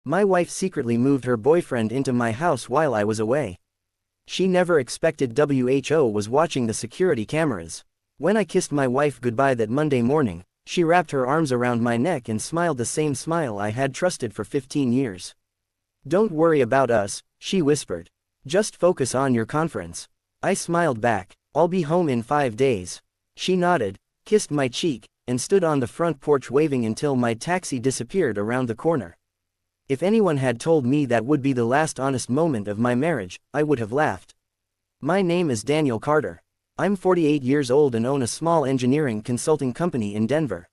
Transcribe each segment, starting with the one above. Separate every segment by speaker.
Speaker 1: My wife secretly moved her boyfriend into my house while I was away. She never expected WHO was watching the security cameras. When I kissed my wife goodbye that Monday morning, she wrapped her arms around my neck and smiled the same smile I had trusted for 15 years. "Don't worry about us," she whispered. "Just focus on your conference." I smiled back. "I'll be home in 5 days." She nodded, kissed my cheek, and stood on the front porch waving until my taxi disappeared around the corner. If anyone had told me that would be the last honest moment of my marriage, I would have laughed. My name is Daniel Carter. I'm 48 years old and own a small engineering consulting company in Denver.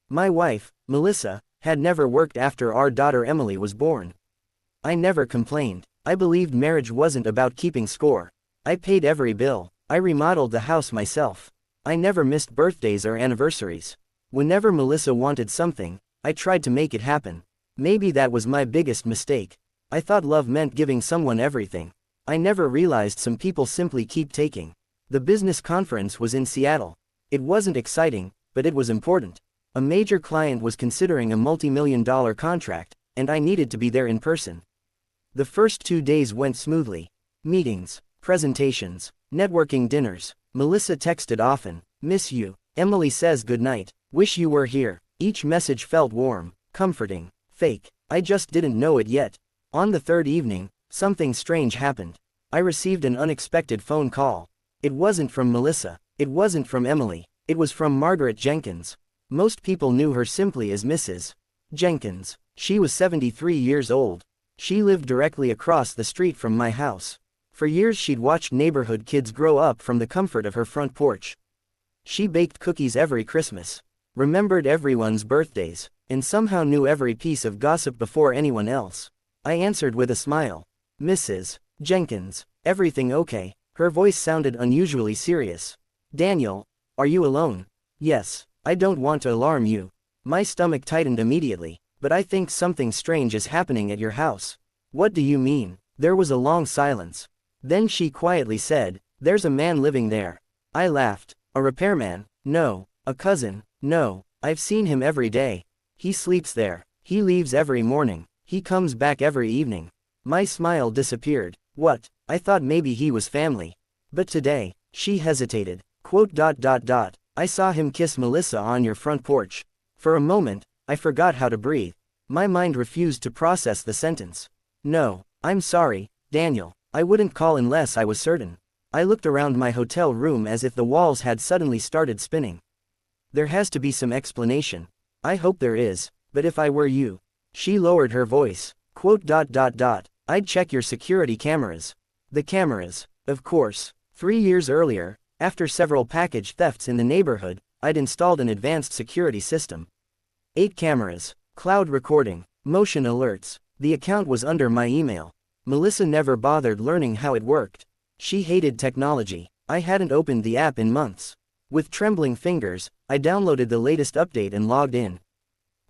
Speaker 1: My wife, Melissa, had never worked after our daughter Emily was born. I never complained. I believed marriage wasn't about keeping score. I paid every bill. I remodeled the house myself. I never missed birthdays or anniversaries. Whenever Melissa wanted something, I tried to make it happen. Maybe that was my biggest mistake. I thought love meant giving someone everything. I never realized some people simply keep taking. The business conference was in Seattle. It wasn't exciting, but it was important. A major client was considering a multi-million-dollar contract, and I needed to be there in person. The first 2 days went smoothly. Meetings, presentations, networking dinners. Melissa texted often. "Miss you." Emily says goodnight. "Wish you were here." Each message felt warm, comforting, fake. I just didn't know it yet. On the third evening, something strange happened. I received an unexpected phone call. It wasn't from Melissa. It wasn't from Emily. It was from Margaret Jenkins. Most people knew her simply as Mrs. Jenkins. She was 73 years old. She lived directly across the street from my house. For years she'd watched neighborhood kids grow up from the comfort of her front porch. She baked cookies every Christmas, remembered everyone's birthdays, and somehow knew every piece of gossip before anyone else. I answered with a smile. "Mrs. Jenkins, everything okay?" Her voice sounded unusually serious. "Daniel, are you alone?" "Yes, I don't want to alarm you." My stomach tightened immediately. "But I think something strange is happening at your house." "What do you mean?" There was a long silence. Then she quietly said, "There's a man living there." I laughed. "A repairman?" "No. A cousin." "No. I've seen him every day. He sleeps there. He leaves every morning. He comes back every evening." My smile disappeared. "What?" I thought maybe he was family. "But today," she hesitated. I saw him kiss Melissa on your front porch." For a moment, I forgot how to breathe. My mind refused to process the sentence. "No, I'm sorry, Daniel. I wouldn't call unless I was certain." I looked around my hotel room as if the walls had suddenly started spinning. "There has to be some explanation." "I hope there is, but if I were you." She lowered her voice. "I'd check your security cameras." The cameras, of course. 3 years earlier, after several package thefts in the neighborhood, I'd installed an advanced security system. 8 cameras, cloud recording, motion alerts. The account was under my email. Melissa never bothered learning how it worked. She hated technology. I hadn't opened the app in months. With trembling fingers, I downloaded the latest update and logged in.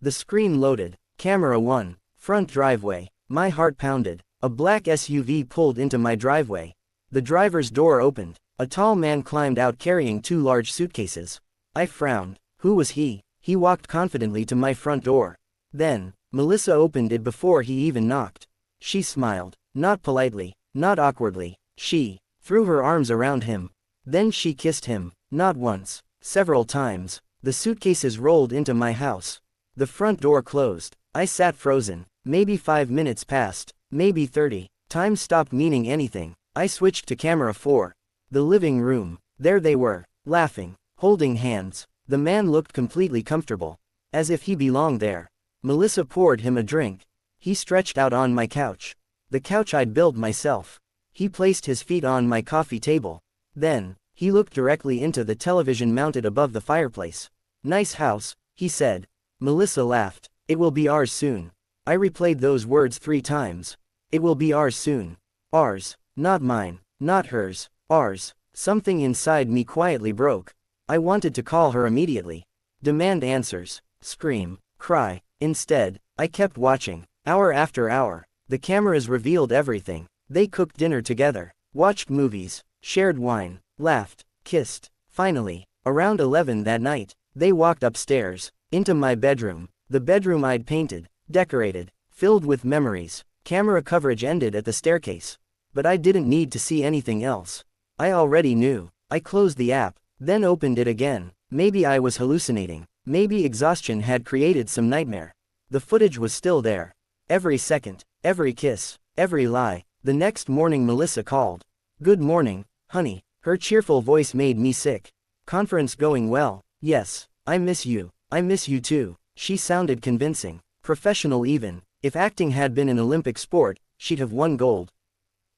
Speaker 1: The screen loaded. Camera 1, front driveway. My heart pounded. A black SUV pulled into my driveway. The driver's door opened. A tall man climbed out carrying 2 large suitcases. I frowned. Who was he? He walked confidently to my front door. Then, Melissa opened it before he even knocked. She smiled. Not politely, not awkwardly. She threw her arms around him. Then she kissed him. Not once, several times. The suitcases rolled into my house. The front door closed. I sat frozen. Maybe 5 minutes passed. Maybe 30. Time stopped meaning anything. I switched to camera 4. The living room. There they were, laughing, holding hands. The man looked completely comfortable, as if he belonged there. Melissa poured him a drink. He stretched out on my couch. The couch I'd built myself. He placed his feet on my coffee table. Then, he looked directly into the television mounted above the fireplace. "Nice house," he said. Melissa laughed. "It will be ours soon." I replayed those words 3 times. "It will be ours soon." Ours. Not mine. Not hers. Ours. Something inside me quietly broke. I wanted to call her immediately. Demand answers. Scream. Cry. Instead, I kept watching. Hour after hour. The cameras revealed everything. They cooked dinner together. Watched movies. Shared wine. Laughed. Kissed. Finally, around 11 that night, they walked upstairs. Into my bedroom. The bedroom I'd painted, decorated, filled with memories. Camera coverage ended at the staircase. But I didn't need to see anything else. I already knew. I closed the app, then opened it again. Maybe I was hallucinating. Maybe exhaustion had created some nightmare. The footage was still there. Every second, every kiss, every lie. The next morning Melissa called. "Good morning, honey." Her cheerful voice made me sick. "Conference going well?" "Yes. I miss you. I miss you too." She sounded convincing. Professional even. If acting had been an Olympic sport, she'd have won gold.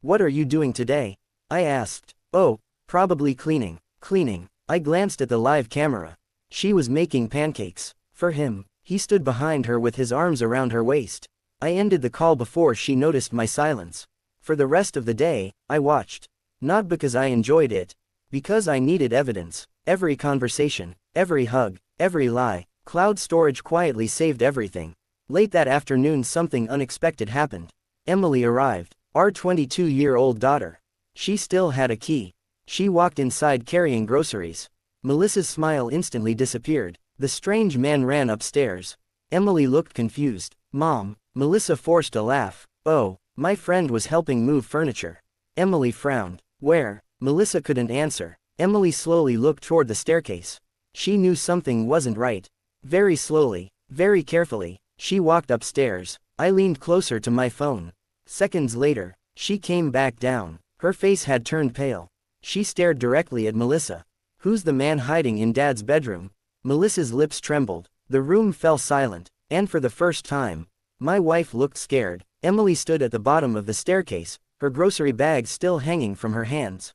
Speaker 1: "What are you doing today?" I asked. "Oh, probably cleaning." Cleaning. I glanced at the live camera. She was making pancakes. For him. He stood behind her with his arms around her waist. I ended the call before she noticed my silence. For the rest of the day, I watched. Not because I enjoyed it. Because I needed evidence. Every conversation, every hug, every lie. Cloud storage quietly saved everything. Late that afternoon something unexpected happened. Emily arrived. Our 22-year-old daughter. She still had a key. She walked inside carrying groceries. Melissa's smile instantly disappeared. The strange man ran upstairs. Emily looked confused. "Mom." Melissa forced a laugh. "Oh, my friend was helping move furniture." Emily frowned. "Where?" Melissa couldn't answer. Emily slowly looked toward the staircase. She knew something wasn't right. Very slowly, very carefully, she walked upstairs. I leaned closer to my phone. Seconds later, she came back down. Her face had turned pale. She stared directly at Melissa. "Who's the man hiding in Dad's bedroom?" Melissa's lips trembled. The room fell silent, and for the first time, my wife looked scared. Emily stood at the bottom of the staircase, her grocery bags still hanging from her hands.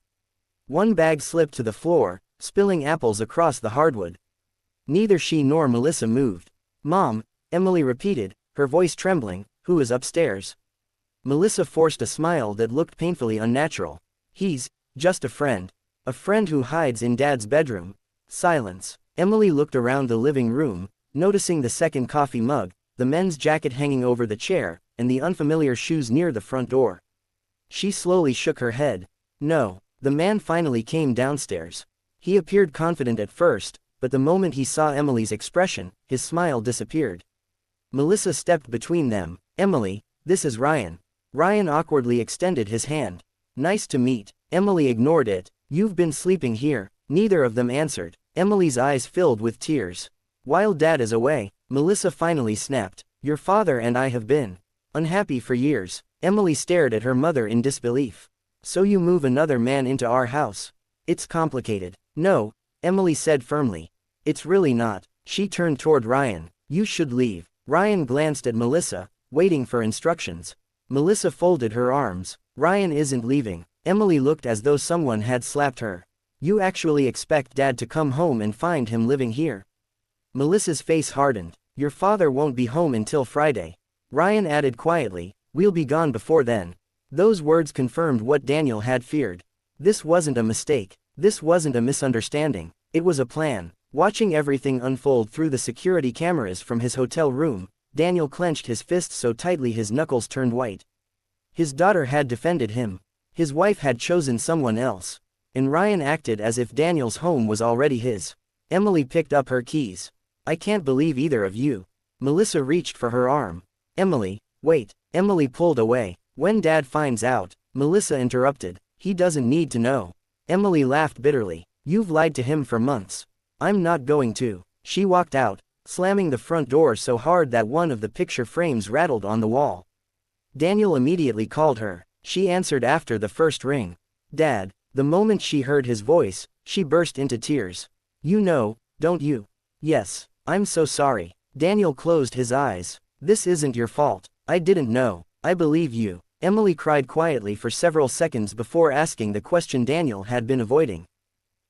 Speaker 1: One bag slipped to the floor, spilling apples across the hardwood. Neither she nor Melissa moved. "Mom," Emily repeated, her voice trembling, "who is upstairs?" Melissa forced a smile that looked painfully unnatural. "He's just a friend. A friend who hides in Dad's bedroom." Silence. Emily looked around the living room, noticing the second coffee mug, the men's jacket hanging over the chair, and the unfamiliar shoes near the front door. She slowly shook her head. "No." The man finally came downstairs. He appeared confident at first, but the moment he saw Emily's expression, his smile disappeared. Melissa stepped between them. "Emily, this is Ryan." Ryan awkwardly extended his hand. "Nice to meet." Emily ignored it. "You've been sleeping here." Neither of them answered. Emily's eyes filled with tears. "While Dad is away," Melissa finally snapped, "your father and I have been unhappy for years." Emily stared at her mother in disbelief. "So you move another man into our house? It's complicated." "No," Emily said firmly. "It's really not." She turned toward Ryan. "You should leave." Ryan glanced at Melissa, waiting for instructions. Melissa folded her arms. "Ryan isn't leaving." Emily looked as though someone had slapped her. "You actually expect Dad to come home and find him living here?" Melissa's face hardened. "Your father won't be home until Friday." Ryan added quietly, "We'll be gone before then." Those words confirmed what Daniel had feared. This wasn't a mistake. This wasn't a misunderstanding. It was a plan. Watching everything unfold through the security cameras from his hotel room, Daniel clenched his fists so tightly his knuckles turned white. His daughter had defended him. His wife had chosen someone else. And Ryan acted as if Daniel's home was already his. Emily picked up her keys. "I can't believe either of you." Melissa reached for her arm. "Emily, wait." Emily pulled away. "When Dad finds out," Melissa interrupted, "he doesn't need to know." Emily laughed bitterly. "You've lied to him for months." "I'm not going to." She walked out, slamming the front door so hard that one of the picture frames rattled on the wall. Daniel immediately called her. She answered after the first ring. "Dad." The moment she heard his voice, she burst into tears. "You know, don't you?" "Yes. I'm so sorry." Daniel closed his eyes. "This isn't your fault. I didn't know. I believe you." Emily cried quietly for several seconds before asking the question Daniel had been avoiding.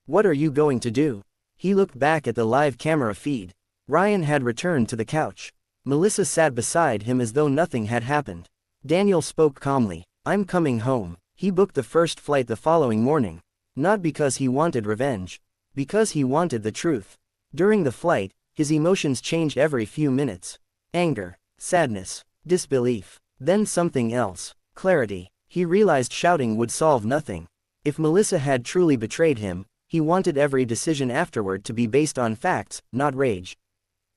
Speaker 1: "What are you going to do?" He looked back at the live camera feed. Ryan had returned to the couch. Melissa sat beside him as though nothing had happened. Daniel spoke calmly. "I'm coming home." He booked the first flight the following morning. Not because he wanted revenge. Because he wanted the truth. During the flight, his emotions changed every few minutes. Anger, sadness, disbelief. Then something else. Clarity. He realized shouting would solve nothing. If Melissa had truly betrayed him, he wanted every decision afterward to be based on facts, not rage.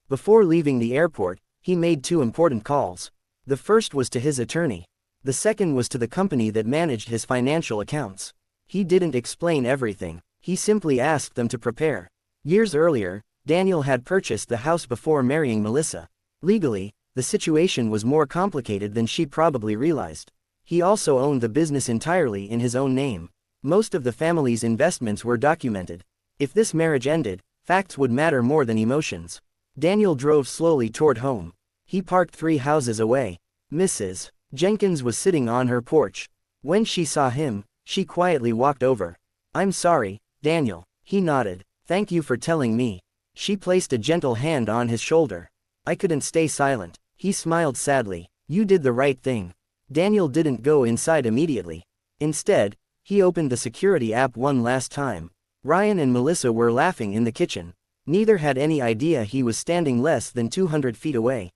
Speaker 1: Before leaving the airport, he made two important calls. The first was to his attorney. The second was to the company that managed his financial accounts. He didn't explain everything. He simply asked them to prepare. Years earlier, Daniel had purchased the house before marrying Melissa. Legally, the situation was more complicated than she probably realized. He also owned the business entirely in his own name. Most of the family's investments were documented. If this marriage ended, facts would matter more than emotions. Daniel drove slowly toward home. He parked 3 houses away. Mrs. Jenkins was sitting on her porch. When she saw him, she quietly walked over. "I'm sorry, Daniel." He nodded. "Thank you for telling me." She placed a gentle hand on his shoulder. "I couldn't stay silent." He smiled sadly. "You did the right thing." Daniel didn't go inside immediately. Instead, he opened the security app one last time. Ryan and Melissa were laughing in the kitchen. Neither had any idea he was standing less than 200 feet away.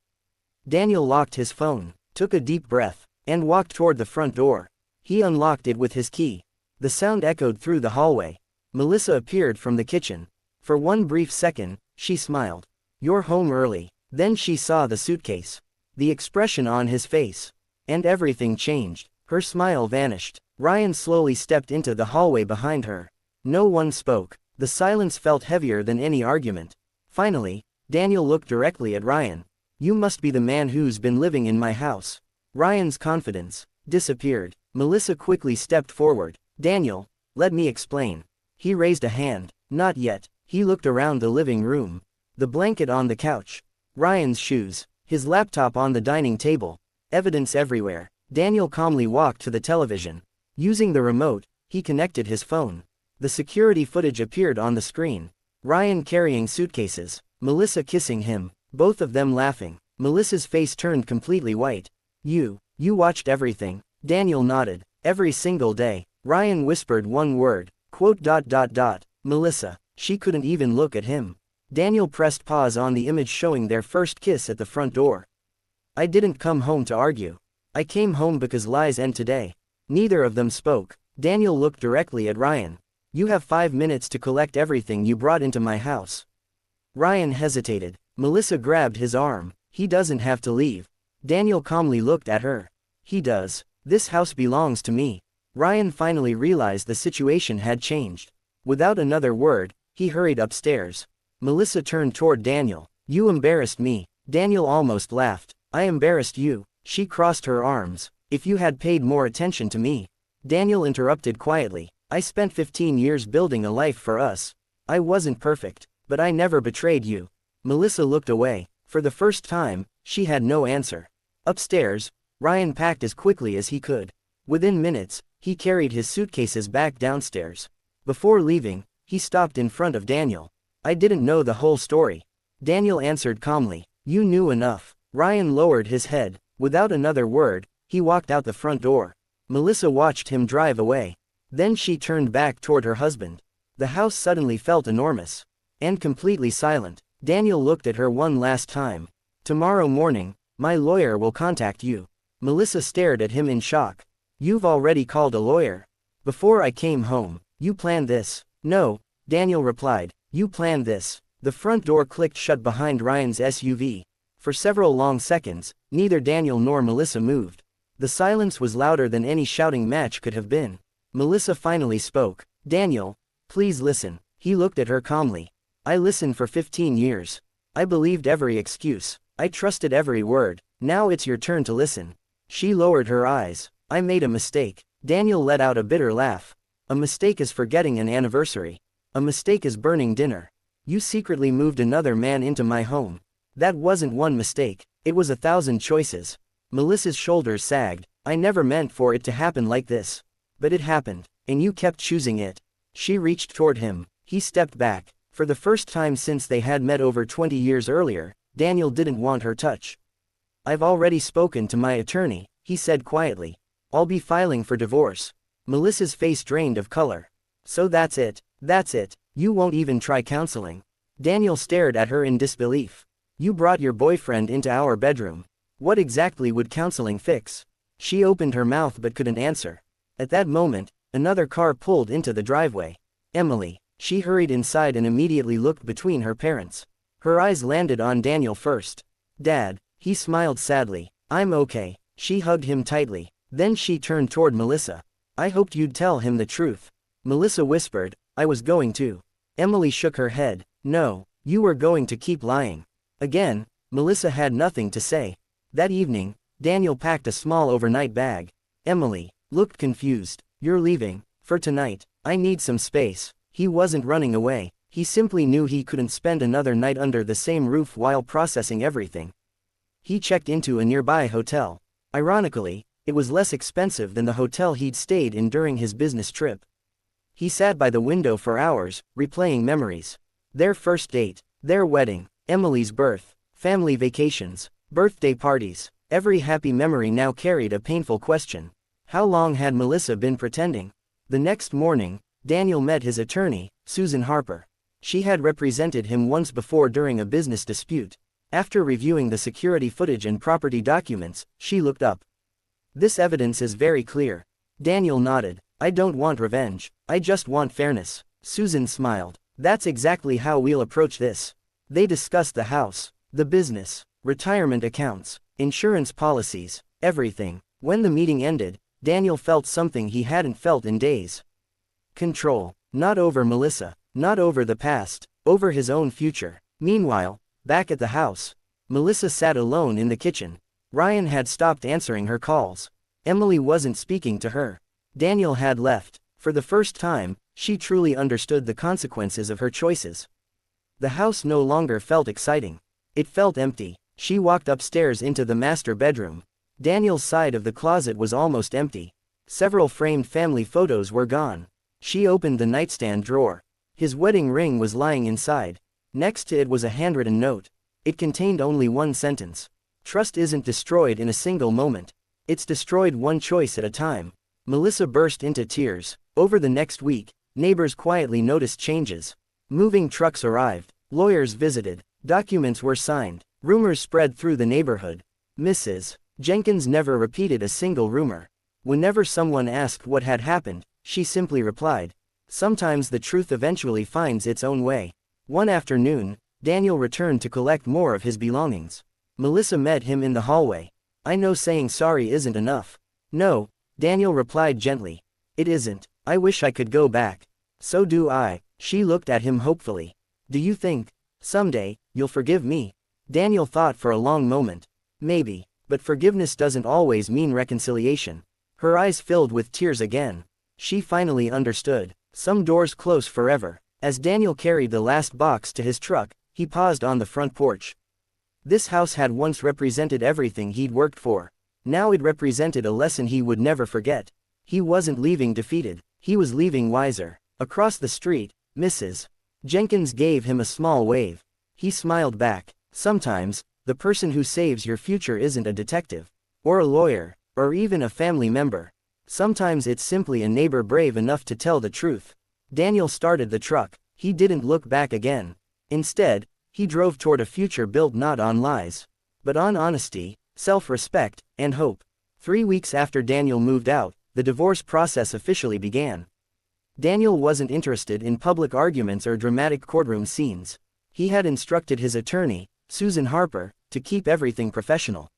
Speaker 1: Daniel locked his phone, took a deep breath, and walked toward the front door. He unlocked it with his key. The sound echoed through the hallway. Melissa appeared from the kitchen. For one brief second, she smiled. "You're home early." Then she saw the suitcase. The expression on his face. And everything changed. Her smile vanished. Ryan slowly stepped into the hallway behind her. No one spoke. The silence felt heavier than any argument. Finally, Daniel looked directly at Ryan. "You must be the man who's been living in my house." Ryan's confidence disappeared. Melissa quickly stepped forward. "Daniel, let me explain." He raised a hand. "Not yet." He looked around the living room. The blanket on the couch. Ryan's shoes. His laptop on the dining table. Evidence everywhere. Daniel calmly walked to the television. Using the remote, he connected his phone. The security footage appeared on the screen. Ryan carrying suitcases. Melissa kissing him. Both of them laughing. Melissa's face turned completely white. You watched everything." Daniel nodded. "Every single day." Ryan whispered one word. Melissa. She couldn't even look at him. Daniel pressed pause on the image showing their first kiss at the front door. "I didn't come home to argue. I came home because lies end today." Neither of them spoke. Daniel looked directly at Ryan. "You have 5 minutes to collect everything you brought into my house." Ryan hesitated. Melissa grabbed his arm. "He doesn't have to leave." Daniel calmly looked at her. "He does. This house belongs to me." Ryan finally realized the situation had changed. Without another word, he hurried upstairs. Melissa turned toward Daniel. "You embarrassed me." Daniel almost laughed. "I embarrassed you." She crossed her arms. "If you had paid more attention to me." Daniel interrupted quietly. "I spent 15 years building a life for us. I wasn't perfect, but I never betrayed you." Melissa looked away. For the first time, she had no answer. Upstairs, Ryan packed as quickly as he could. Within minutes, he carried his suitcases back downstairs. Before leaving, he stopped in front of Daniel. "I didn't know the whole story." Daniel answered calmly. "You knew enough." Ryan lowered his head. Without another word, he walked out the front door. Melissa watched him drive away. Then she turned back toward her husband. The house suddenly felt enormous. And completely silent. Daniel looked at her one last time. "Tomorrow morning, my lawyer will contact you." Melissa stared at him in shock. "You've already called a lawyer?" "Before I came home." "You planned this?" "No," Daniel replied. "You planned this." The front door clicked shut behind Ryan's SUV. For several long seconds, neither Daniel nor Melissa moved. The silence was louder than any shouting match could have been. Melissa finally spoke. "Daniel, please listen." He looked at her calmly. "I listened for 15 years. I believed every excuse. I trusted every word. Now it's your turn to listen." She lowered her eyes. "I made a mistake." Daniel let out a bitter laugh. "A mistake is forgetting an anniversary. A mistake is burning dinner. You secretly moved another man into my home. That wasn't one mistake, it was 1,000 choices." Melissa's shoulders sagged. "I never meant for it to happen like this. But it happened, and you kept choosing it." She reached toward him. He stepped back. For the first time since they had met over 20 years earlier, Daniel didn't want her touch. "I've already spoken to my attorney," he said quietly. "I'll be filing for divorce." Melissa's face drained of color. "So that's it. That's it. You won't even try counseling." Daniel stared at her in disbelief. "You brought your boyfriend into our bedroom. What exactly would counseling fix?" She opened her mouth but couldn't answer. At that moment, another car pulled into the driveway. Emily. She hurried inside and immediately looked between her parents. Her eyes landed on Daniel first. "Dad." He smiled sadly. I'm okay. She hugged him tightly. Then she turned toward Melissa. I hoped you'd tell him the truth. Melissa whispered, I was going to. Emily shook her head. No, you were going to keep lying. Again, Melissa had nothing to say. That evening, Daniel packed a small overnight bag. Emily looked confused. You're leaving? For tonight. I need some space. He wasn't running away. He simply knew he couldn't spend another night under the same roof while processing everything. He checked into a nearby hotel. Ironically, it was less expensive than the hotel he'd stayed in during his business trip. He sat by the window for hours, replaying memories. Their first date, their wedding, Emily's birth, family vacations, birthday parties. Every happy memory now carried a painful question. How long had Melissa been pretending? The next morning, Daniel met his attorney, Susan Harper. She had represented him once before during a business dispute. After reviewing the security footage and property documents, she looked up. This evidence is very clear. Daniel nodded. I don't want revenge. I just want fairness. Susan smiled. That's exactly how we'll approach this. They discussed the house, the business, retirement accounts, insurance policies, everything. When the meeting ended, Daniel felt something he hadn't felt in days. Control. Not over Melissa, not over the past, over his own future. Meanwhile, back at the house, Melissa sat alone in the kitchen. Ryan had stopped answering her calls. Emily wasn't speaking to her. Daniel had left. For the first time, she truly understood the consequences of her choices. The house no longer felt exciting. It felt empty. She walked upstairs into the master bedroom. Daniel's side of the closet was almost empty. Several framed family photos were gone. She opened the nightstand drawer. His wedding ring was lying inside. Next to it was a handwritten note. It contained only one sentence. Trust isn't destroyed in a single moment. It's destroyed one choice at a time. Melissa burst into tears. Over the next week, neighbors quietly noticed changes. Moving trucks arrived. Lawyers visited. Documents were signed. Rumors spread through the neighborhood. Mrs. Jenkins never repeated a single rumor. Whenever someone asked what had happened, she simply replied, sometimes the truth eventually finds its own way. One afternoon, Daniel returned to collect more of his belongings. Melissa met him in the hallway. I know saying sorry isn't enough. No, Daniel replied gently. It isn't. I wish I could go back. So do I. She looked at him hopefully. Do you think, someday, you'll forgive me? Daniel thought for a long moment. Maybe, but forgiveness doesn't always mean reconciliation. Her eyes filled with tears again. She finally understood. Some doors close forever. As Daniel carried the last box to his truck, he paused on the front porch. This house had once represented everything he'd worked for. Now it represented a lesson he would never forget. He wasn't leaving defeated. He was leaving wiser. Across the street, Mrs. Jenkins gave him a small wave. He smiled back. Sometimes, the person who saves your future isn't a detective, or a lawyer, or even a family member. Sometimes it's simply a neighbor brave enough to tell the truth. Daniel started the truck. He didn't look back again. Instead, he drove toward a future built not on lies, but on honesty, self-respect, and hope. 3 weeks after Daniel moved out, the divorce process officially began. Daniel wasn't interested in public arguments or dramatic courtroom scenes. He had instructed his attorney, Susan Harper, to keep everything professional.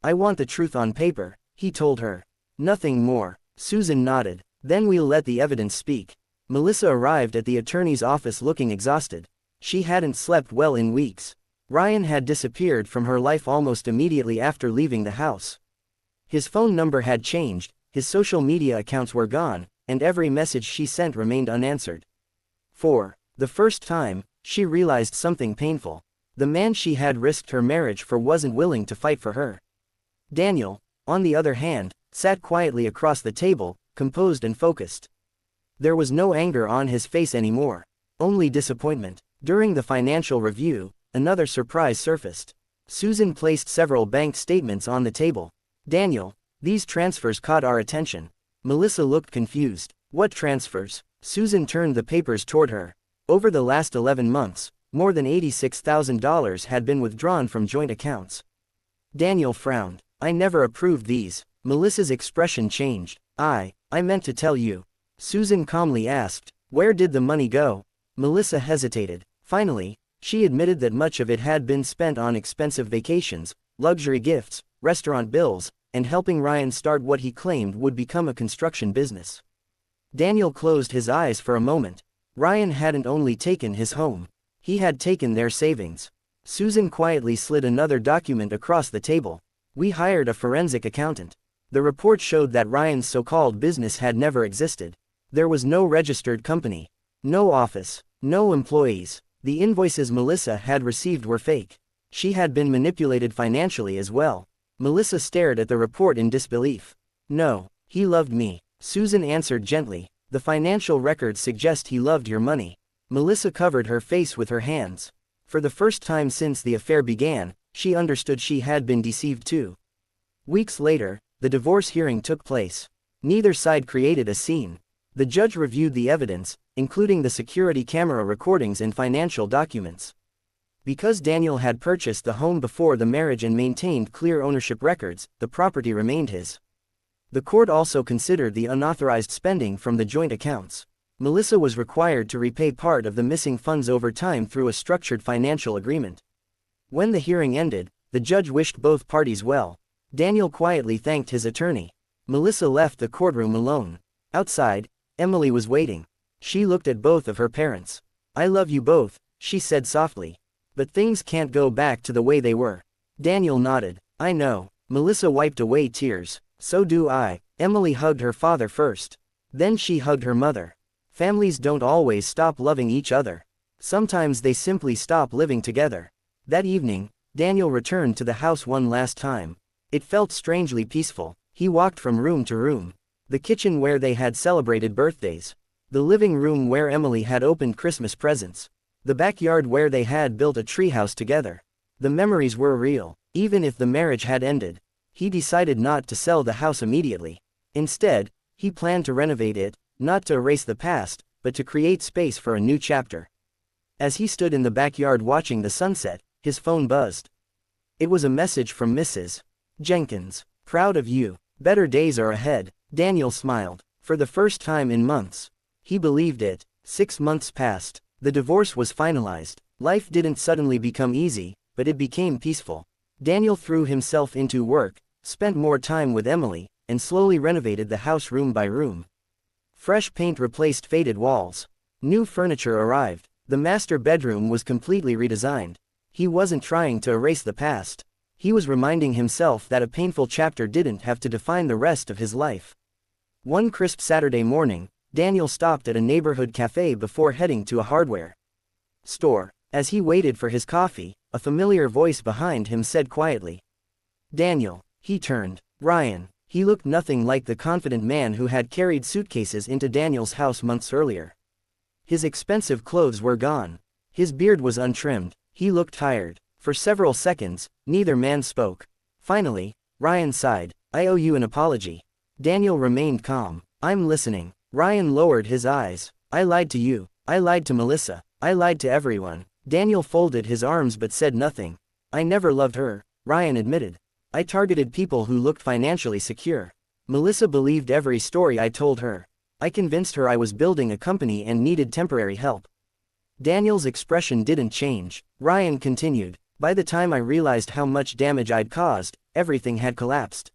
Speaker 1: I want the truth on paper, he told her. Nothing more. Susan nodded. Then we'll let the evidence speak. Melissa arrived at the attorney's office looking exhausted. She hadn't slept well in weeks. Ryan had disappeared from her life almost immediately after leaving the house. His phone number had changed, his social media accounts were gone, and every message she sent remained unanswered. For the first time, she realized something painful. The man she had risked her marriage for wasn't willing to fight for her. Daniel, on the other hand, sat quietly across the table, composed and focused. There was no anger on his face anymore, only disappointment. During the financial review, another surprise surfaced. Susan placed several bank statements on the table. Daniel, these transfers caught our attention. Melissa looked confused. What transfers? Susan turned the papers toward her. Over the last 11 months, more than $86,000 had been withdrawn from joint accounts. Daniel frowned. I never approved these. Melissa's expression changed. I meant to tell you. Susan calmly asked, where did the money go? Melissa hesitated. Finally, she admitted that much of it had been spent on expensive vacations, luxury gifts, restaurant bills, and helping Ryan start what he claimed would become a construction business. Daniel closed his eyes for a moment. Ryan hadn't only taken his home. He had taken their savings. Susan quietly slid another document across the table. We hired a forensic accountant. The report showed that Ryan's so-called business had never existed. There was no registered company. No office. No employees. The invoices Melissa had received were fake. She had been manipulated financially as well. Melissa stared at the report in disbelief. No, he loved me. Susan answered gently. The financial records suggest he loved your money. Melissa covered her face with her hands. For the first time since the affair began, she understood she had been deceived too. Weeks later, the divorce hearing took place. Neither side created a scene. The judge reviewed the evidence, including the security camera recordings and financial documents. Because Daniel had purchased the home before the marriage and maintained clear ownership records, the property remained his. The court also considered the unauthorized spending from the joint accounts. Melissa was required to repay part of the missing funds over time through a structured financial agreement. When the hearing ended, the judge wished both parties well. Daniel quietly thanked his attorney. Melissa left the courtroom alone. Outside, Emily was waiting. She looked at both of her parents. "I love you both," she said softly. "But things can't go back to the way they were." Daniel nodded. "I know." Melissa wiped away tears. "So do I." Emily hugged her father first. Then she hugged her mother. Families don't always stop loving each other. Sometimes they simply stop living together. That evening, Daniel returned to the house one last time. It felt strangely peaceful. He walked from room to room. The kitchen where they had celebrated birthdays. The living room where Emily had opened Christmas presents. The backyard where they had built a treehouse together. The memories were real, even if the marriage had ended. He decided not to sell the house immediately. Instead, he planned to renovate it, not to erase the past, but to create space for a new chapter. As he stood in the backyard watching the sunset, his phone buzzed. It was a message from Mrs. Jenkins. "Proud of you. Better days are ahead." Daniel smiled. For the first time in months. He believed it. 6 months passed. The divorce was finalized. Life didn't suddenly become easy, but it became peaceful. Daniel threw himself into work, spent more time with Emily, and slowly renovated the house room by room. Fresh paint replaced faded walls. New furniture arrived. The master bedroom was completely redesigned. He wasn't trying to erase the past. He was reminding himself that a painful chapter didn't have to define the rest of his life. One crisp Saturday morning, Daniel stopped at a neighborhood cafe before heading to a hardware store. As he waited for his coffee, a familiar voice behind him said quietly, "Daniel." He turned. Ryan. He looked nothing like the confident man who had carried suitcases into Daniel's house months earlier. His expensive clothes were gone. His beard was untrimmed. He looked tired. For several seconds, neither man spoke. Finally, Ryan sighed. "I owe you an apology." Daniel remained calm. "I'm listening." Ryan lowered his eyes. "I lied to you. I lied to Melissa. I lied to everyone." Daniel folded his arms but said nothing. "I never loved her," Ryan admitted. "I targeted people who looked financially secure. Melissa believed every story I told her. I convinced her I was building a company and needed temporary help." Daniel's expression didn't change. Ryan continued. "By the time I realized how much damage I'd caused, everything had collapsed."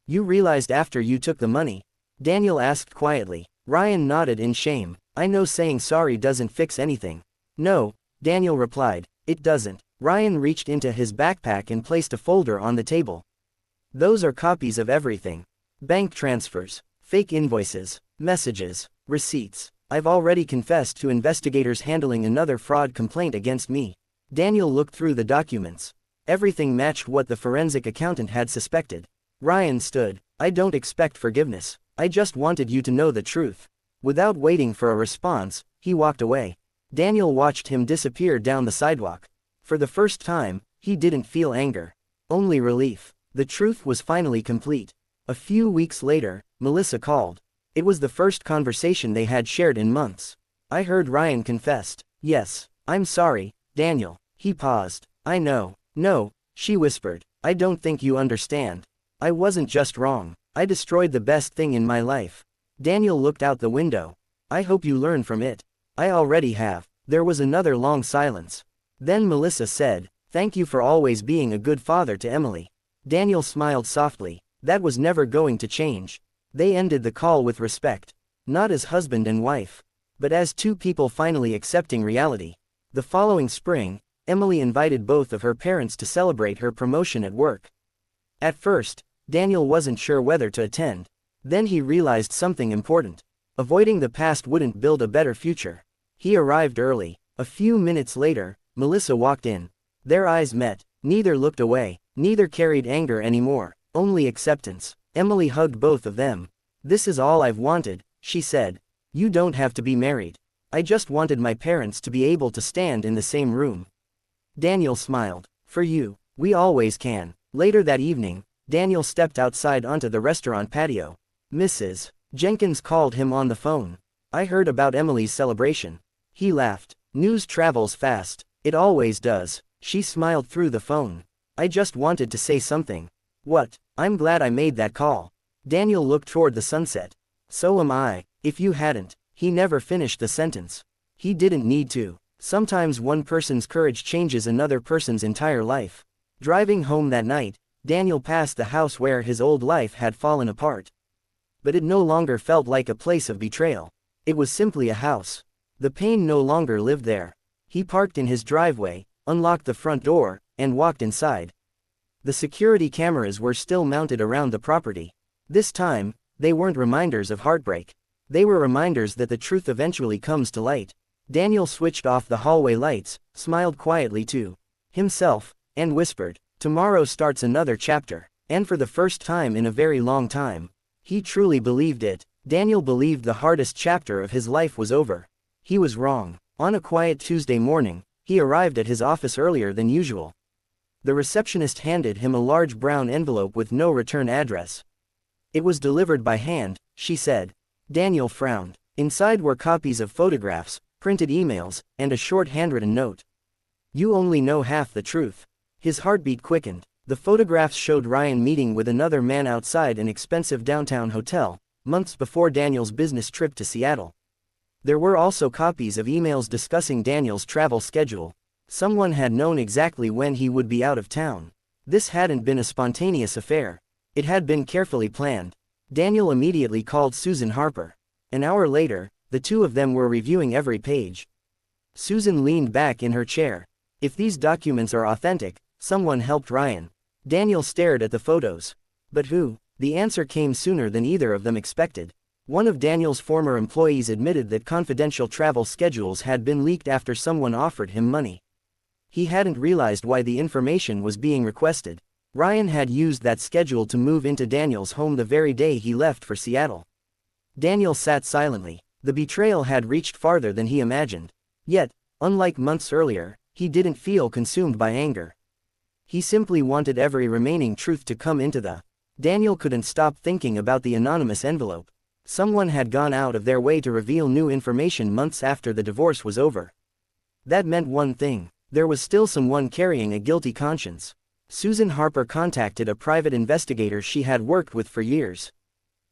Speaker 1: "You realized after you took the money?" Daniel asked quietly. Ryan nodded in shame. "I know saying sorry doesn't fix anything." "No," Daniel replied, "it doesn't." Ryan reached into his backpack and placed a folder on the table. "Those are copies of everything. Bank transfers, fake invoices, messages, receipts. I've already confessed to investigators handling another fraud complaint against me." Daniel looked through the documents. Everything matched what the forensic accountant had suspected. Ryan stood. "I don't expect forgiveness. I just wanted you to know the truth." Without waiting for a response, he walked away. Daniel watched him disappear down the sidewalk. For the first time, he didn't feel anger. Only relief. The truth was finally complete. A few weeks later, Melissa called. It was the first conversation they had shared in months. "I heard Ryan confessed." "Yes. I'm sorry, Daniel." He paused. "I know." "No," she whispered. "I don't think you understand. I wasn't just wrong. I destroyed the best thing in my life." Daniel looked out the window. "I hope you learn from it." "I already have." There was another long silence. Then Melissa said, "Thank you for always being a good father to Emily." Daniel smiled softly. That was never going to change. They ended the call with respect. Not as husband and wife, but as two people finally accepting reality. The following spring, Emily invited both of her parents to celebrate her promotion at work. At first, Daniel wasn't sure whether to attend. Then he realized something important. Avoiding the past wouldn't build a better future. He arrived early. A few minutes later, Melissa walked in. Their eyes met. Neither looked away. Neither carried anger anymore, only acceptance. Emily hugged both of them. "This is all I've wanted," she said. "You don't have to be married. I just wanted my parents to be able to stand in the same room." Daniel smiled. "For you, we always can." Later that evening, Daniel stepped outside onto the restaurant patio. Mrs. Jenkins called him on the phone. "I heard about Emily's celebration." He laughed. "News travels fast. It always does." She smiled through the phone. "I just wanted to say something." "What?" "I'm glad I made that call." Daniel looked toward the sunset. "So am I." "If you hadn't." He never finished the sentence. He didn't need to. Sometimes one person's courage changes another person's entire life. Driving home that night, Daniel passed the house where his old life had fallen apart. But it no longer felt like a place of betrayal. It was simply a house. The pain no longer lived there. He parked in his driveway, unlocked the front door, and walked inside. The security cameras were still mounted around the property. This time, they weren't reminders of heartbreak. They were reminders that the truth eventually comes to light. Daniel switched off the hallway lights, smiled quietly to himself, and whispered, "Tomorrow starts another chapter." And for the first time in a very long time, he truly believed it. Daniel believed the hardest chapter of his life was over. He was wrong. On a quiet Tuesday morning, he arrived at his office earlier than usual. The receptionist handed him a large brown envelope with no return address. "It was delivered by hand," she said. Daniel frowned. Inside were copies of photographs, printed emails, and a short handwritten note. "You only know half the truth." His heartbeat quickened. The photographs showed Ryan meeting with another man outside an expensive downtown hotel, months before Daniel's business trip to Seattle. There were also copies of emails discussing Daniel's travel schedule. Someone had known exactly when he would be out of town. This hadn't been a spontaneous affair. It had been carefully planned. Daniel immediately called Susan Harper. An hour later, the two of them were reviewing every page. Susan leaned back in her chair. "If these documents are authentic, someone helped Ryan." Daniel stared at the photos. But who? The answer came sooner than either of them expected. One of Daniel's former employees admitted that confidential travel schedules had been leaked after someone offered him money. He hadn't realized why the information was being requested. Ryan had used that schedule to move into Daniel's home the very day he left for Seattle. Daniel sat silently. The betrayal had reached farther than he imagined. Yet, unlike months earlier, he didn't feel consumed by anger. He simply wanted every remaining truth to come into the. Daniel couldn't stop thinking about the anonymous envelope. Someone had gone out of their way to reveal new information months after the divorce was over. That meant one thing. There was still someone carrying a guilty conscience. Susan Harper contacted a private investigator she had worked with for years.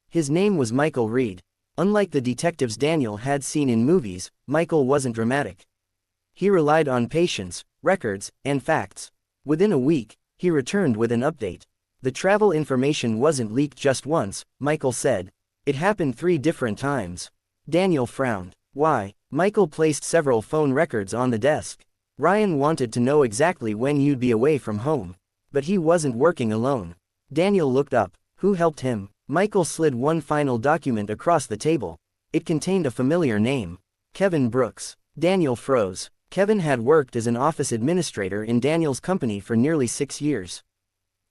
Speaker 1: His name was Michael Reed. Unlike the detectives Daniel had seen in movies, Michael wasn't dramatic. He relied on patience, records, and facts. Within a week, he returned with an update. The travel information wasn't leaked just once, Michael said. It happened 3 different times. Daniel frowned. Why? Michael placed several phone records on the desk. Ryan wanted to know exactly when you'd be away from home. But he wasn't working alone. Daniel looked up. Who helped him? Michael slid one final document across the table. It contained a familiar name. Kevin Brooks. Daniel froze. Kevin had worked as an office administrator in Daniel's company for nearly 6 years.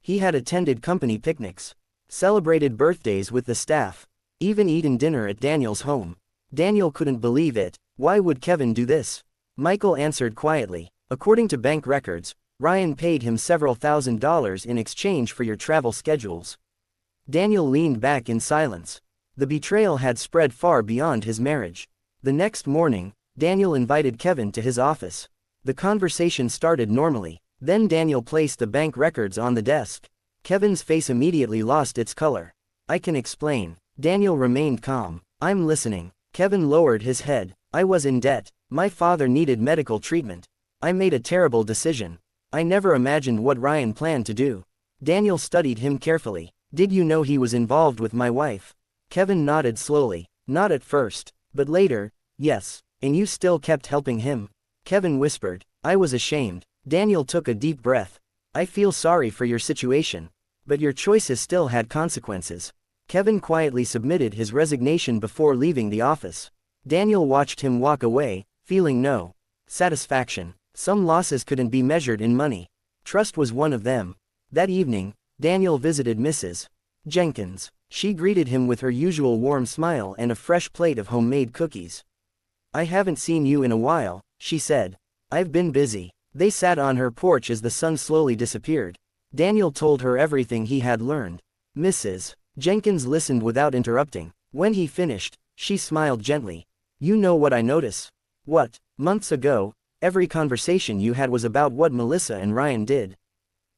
Speaker 1: He had attended company picnics, celebrated birthdays with the staff, even eaten dinner at Daniel's home. Daniel couldn't believe it. Why would Kevin do this? Michael answered quietly. According to bank records, Ryan paid him several $1,000s in exchange for your travel schedules. Daniel leaned back in silence. The betrayal had spread far beyond his marriage. The next morning, Daniel invited Kevin to his office. The conversation started normally. Then Daniel placed the bank records on the desk. Kevin's face immediately lost its color. I can explain. Daniel remained calm. I'm listening. Kevin lowered his head. I was in debt. My father needed medical treatment. I made a terrible decision. I never imagined what Ryan planned to do. Daniel studied him carefully. Did you know he was involved with my wife? Kevin nodded slowly. Not at first, but later, yes. And you still kept helping him? Kevin whispered. I was ashamed. Daniel took a deep breath. I feel sorry for your situation. But your choices still had consequences. Kevin quietly submitted his resignation before leaving the office. Daniel watched him walk away, feeling no satisfaction. Some losses couldn't be measured in money. Trust was one of them. That evening, Daniel visited Mrs. Jenkins. She greeted him with her usual warm smile and a fresh plate of homemade cookies. I haven't seen you in a while, she said. I've been busy. They sat on her porch as the sun slowly disappeared. Daniel told her everything he had learned. Mrs. Jenkins listened without interrupting. When he finished, she smiled gently. You know what I notice? What? Months ago, every conversation you had was about what Melissa and Ryan did.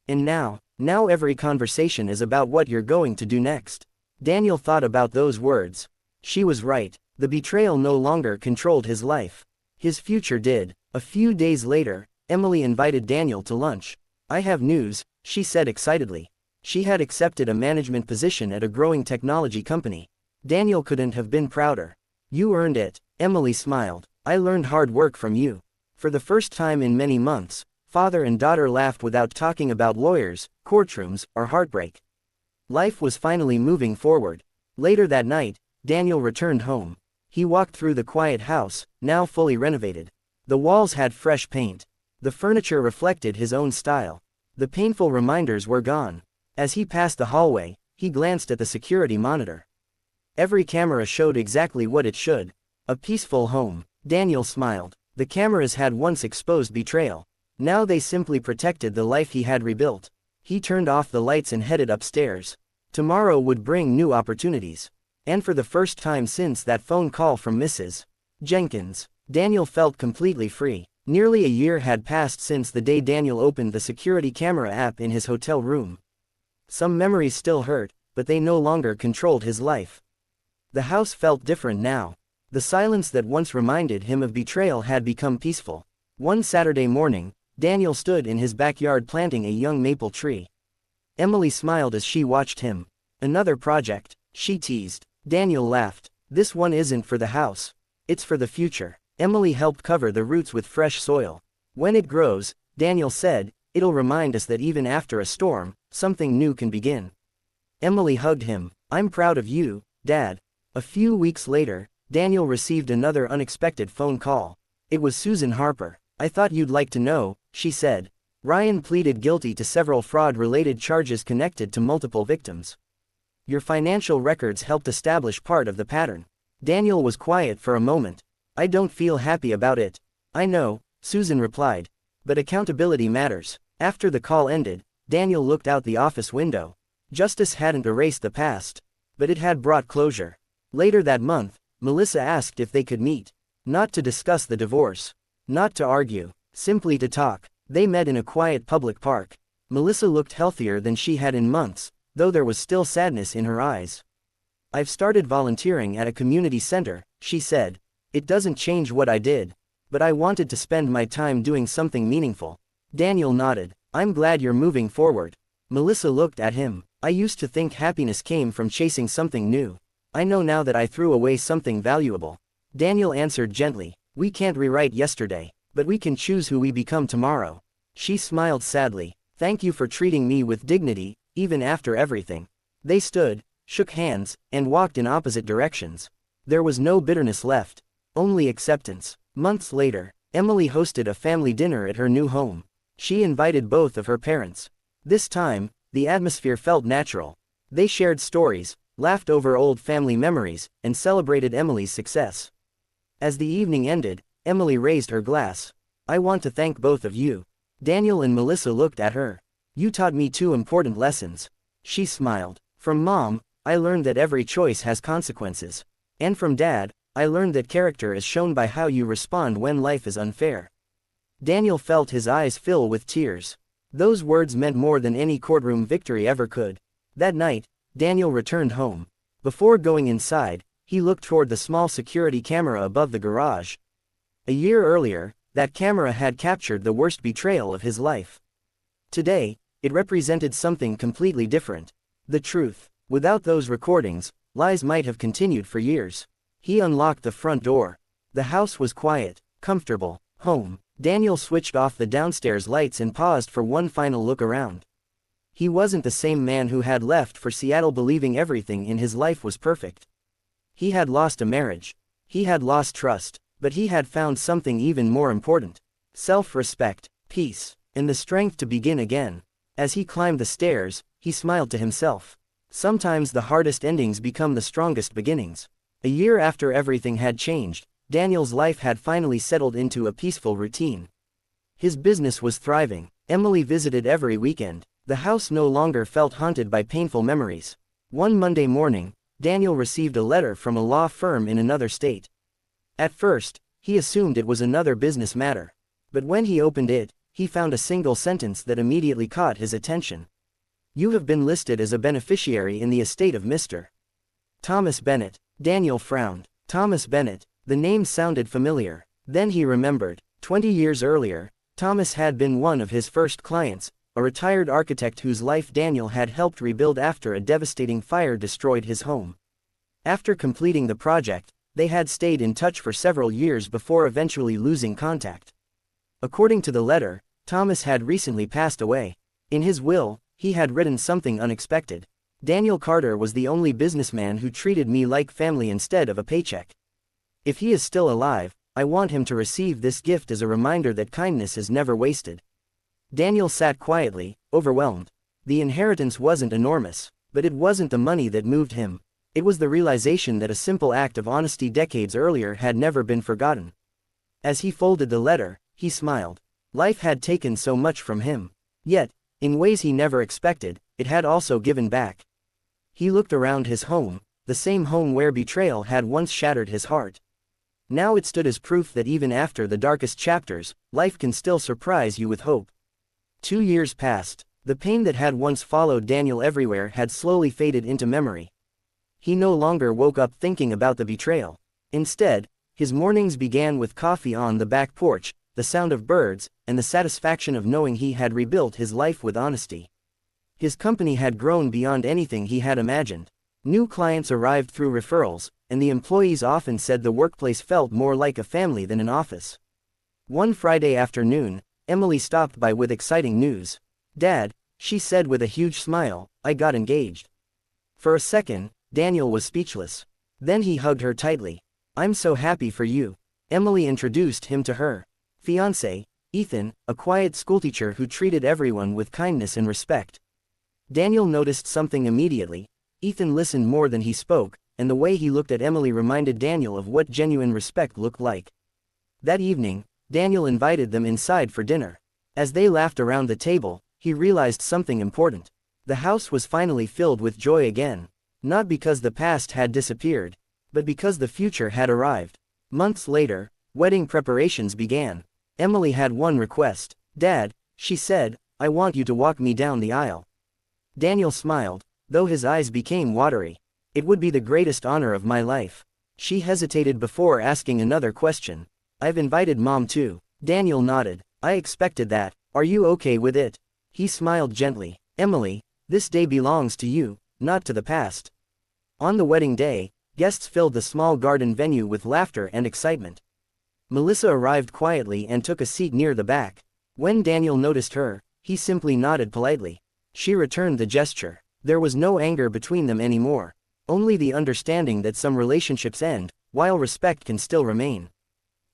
Speaker 1: And now every conversation is about what you're going to do next. Daniel thought about those words. She was right. The betrayal no longer controlled his life. His future did. A few days later, Emily invited Daniel to lunch. I have news, she said excitedly. She had accepted a management position at a growing technology company. Daniel couldn't have been prouder. You earned it, Emily smiled. I learned hard work from you. For the first time in many months, father and daughter laughed without talking about lawyers, courtrooms, or heartbreak. Life was finally moving forward. Later that night, Daniel returned home. He walked through the quiet house, now fully renovated. The walls had fresh paint. The furniture reflected his own style. The painful reminders were gone. As he passed the hallway, he glanced at the security monitor. Every camera showed exactly what it should. A peaceful home. Daniel smiled. The cameras had once exposed betrayal. Now they simply protected the life he had rebuilt. He turned off the lights and headed upstairs. Tomorrow would bring new opportunities. And for the first time since that phone call from Mrs. Jenkins, Daniel felt completely free. Nearly a year had passed since the day Daniel opened the security camera app in his hotel room. Some memories still hurt, but they no longer controlled his life. The house felt different now. The silence that once reminded him of betrayal had become peaceful. One Saturday morning, Daniel stood in his backyard planting a young maple tree. Emily smiled as she watched him. Another project, she teased. Daniel laughed. This one isn't for the house. It's for the future. Emily helped cover the roots with fresh soil. When it grows, Daniel said, it'll remind us that even after a storm, something new can begin. Emily hugged him. I'm proud of you, Dad. A few weeks later, Daniel received another unexpected phone call. It was Susan Harper. I thought you'd like to know, she said. Ryan pleaded guilty to several fraud-related charges connected to multiple victims. Your financial records helped establish part of the pattern. Daniel was quiet for a moment. I don't feel happy about it. I know, Susan replied. But accountability matters. After the call ended, Daniel looked out the office window. Justice hadn't erased the past, but it had brought closure. Later that month, Melissa asked if they could meet. Not to discuss the divorce. Not to argue. Simply to talk. They met in a quiet public park. Melissa looked healthier than she had in months, though there was still sadness in her eyes. I've started volunteering at a community center, she said. It doesn't change what I did. But I wanted to spend my time doing something meaningful. Daniel nodded. I'm glad you're moving forward. Melissa looked at him. I used to think happiness came from chasing something new. I know now that I threw away something valuable. Daniel answered gently. We can't rewrite yesterday, but we can choose who we become tomorrow. She smiled sadly. Thank you for treating me with dignity, even after everything. They stood, shook hands, and walked in opposite directions. There was no bitterness left. Only acceptance. Months later, Emily hosted a family dinner at her new home. She invited both of her parents. This time, the atmosphere felt natural. They shared stories, laughed over old family memories, and celebrated Emily's success. As the evening ended, Emily raised her glass. I want to thank both of you. Daniel and Melissa looked at her. You taught me two important lessons. She smiled. From Mom, I learned that every choice has consequences. And from Dad, I learned that character is shown by how you respond when life is unfair. Daniel felt his eyes fill with tears. Those words meant more than any courtroom victory ever could. That night, Daniel returned home. Before going inside, he looked toward the small security camera above the garage. A year earlier, that camera had captured the worst betrayal of his life. Today, it represented something completely different. The truth. Without those recordings, lies might have continued for years. He unlocked the front door. The house was quiet, comfortable, home. Daniel switched off the downstairs lights and paused for one final look around. He wasn't the same man who had left for Seattle believing everything in his life was perfect. He had lost a marriage. He had lost trust, but he had found something even more important. Self-respect, peace, and the strength to begin again. As he climbed the stairs, he smiled to himself. Sometimes the hardest endings become the strongest beginnings. A year after everything had changed, Daniel's life had finally settled into a peaceful routine. His business was thriving. Emily visited every weekend. The house no longer felt haunted by painful memories. One Monday morning, Daniel received a letter from a law firm in another state. At first, he assumed it was another business matter. But when he opened it, he found a single sentence that immediately caught his attention. You have been listed as a beneficiary in the estate of Mr. Thomas Bennett. Daniel frowned. Thomas Bennett. The name sounded familiar. Then he remembered. 20 years earlier, Thomas had been one of his first clients, a retired architect whose life Daniel had helped rebuild after a devastating fire destroyed his home. After completing the project, they had stayed in touch for several years before eventually losing contact. According to the letter, Thomas had recently passed away. In his will, he had written something unexpected. Daniel Carter was the only businessman who treated me like family instead of a paycheck. If he is still alive, I want him to receive this gift as a reminder that kindness is never wasted. Daniel sat quietly, overwhelmed. The inheritance wasn't enormous, but it wasn't the money that moved him. It was the realization that a simple act of honesty decades earlier had never been forgotten. As he folded the letter, he smiled. Life had taken so much from him. Yet, in ways he never expected, it had also given back. He looked around his home, the same home where betrayal had once shattered his heart. Now it stood as proof that even after the darkest chapters, life can still surprise you with hope. 2 years passed. The pain that had once followed Daniel everywhere had slowly faded into memory. He no longer woke up thinking about the betrayal. Instead, his mornings began with coffee on the back porch, the sound of birds, and the satisfaction of knowing he had rebuilt his life with honesty. His company had grown beyond anything he had imagined. New clients arrived through referrals, and the employees often said the workplace felt more like a family than an office. One Friday afternoon, Emily stopped by with exciting news. Dad, she said with a huge smile, I got engaged. For a second, Daniel was speechless. Then he hugged her tightly. I'm so happy for you. Emily introduced him to her fiancé, Ethan, a quiet schoolteacher who treated everyone with kindness and respect. Daniel noticed something immediately. Ethan listened more than he spoke, and the way he looked at Emily reminded Daniel of what genuine respect looked like. That evening, Daniel invited them inside for dinner. As they laughed around the table, he realized something important. The house was finally filled with joy again. Not because the past had disappeared, but because the future had arrived. Months later, wedding preparations began. Emily had one request. Dad, she said, I want you to walk me down the aisle. Daniel smiled, though his eyes became watery. It would be the greatest honor of my life. She hesitated before asking another question. I've invited Mom too. Daniel nodded. I expected that. Are you okay with it? He smiled gently. Emily, this day belongs to you, not to the past. On the wedding day, guests filled the small garden venue with laughter and excitement. Melissa arrived quietly and took a seat near the back. When Daniel noticed her, he simply nodded politely. She returned the gesture. There was no anger between them anymore. Only the understanding that some relationships end, while respect can still remain.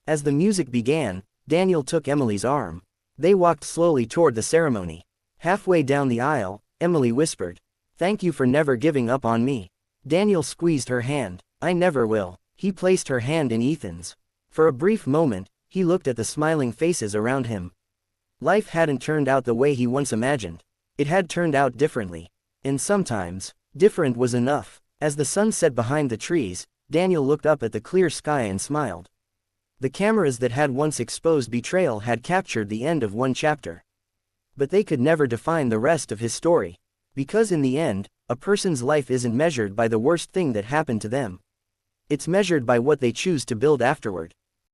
Speaker 1: As the music began, Daniel took Emily's arm. They walked slowly toward the ceremony. Halfway down the aisle, Emily whispered, "Thank you for never giving up on me." Daniel squeezed her hand. "I never will." He placed her hand in Ethan's. For a brief moment, he looked at the smiling faces around him. Life hadn't turned out the way he once imagined. It had turned out differently. And sometimes, different was enough. As the sun set behind the trees, Daniel looked up at the clear sky and smiled. The cameras that had once exposed betrayal had captured the end of one chapter. But they could never define the rest of his story. Because in the end, a person's life isn't measured by the worst thing that happened to them. It's measured by what they choose to build afterward.